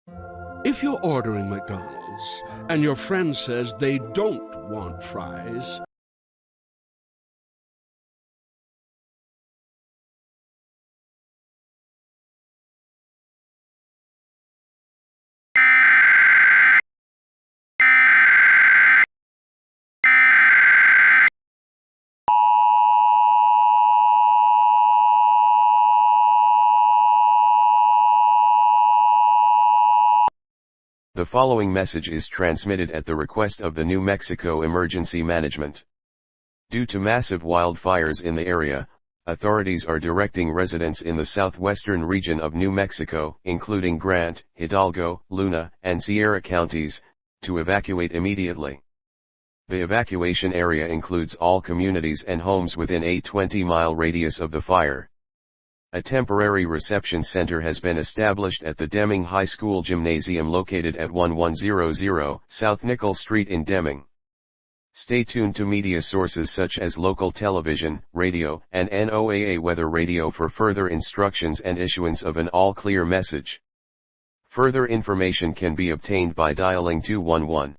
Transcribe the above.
If you're ordering McDonald's and your friend says they don't want fries, The following message is transmitted at the request of the New Mexico Emergency Management. Due to massive wildfires in the area, authorities are directing residents in the southwestern region of New Mexico, including Grant, Hidalgo, Luna, and Sierra counties, to evacuate immediately. The evacuation area includes all communities and homes within a 20-mile radius of the fire. A temporary reception center has been established at the Deming High School Gymnasium located at 1100 South Nickel Street in Deming. Stay tuned to media sources such as local television, radio, and NOAA weather radio for further instructions and issuance of an all-clear message. Further information can be obtained by dialing 211.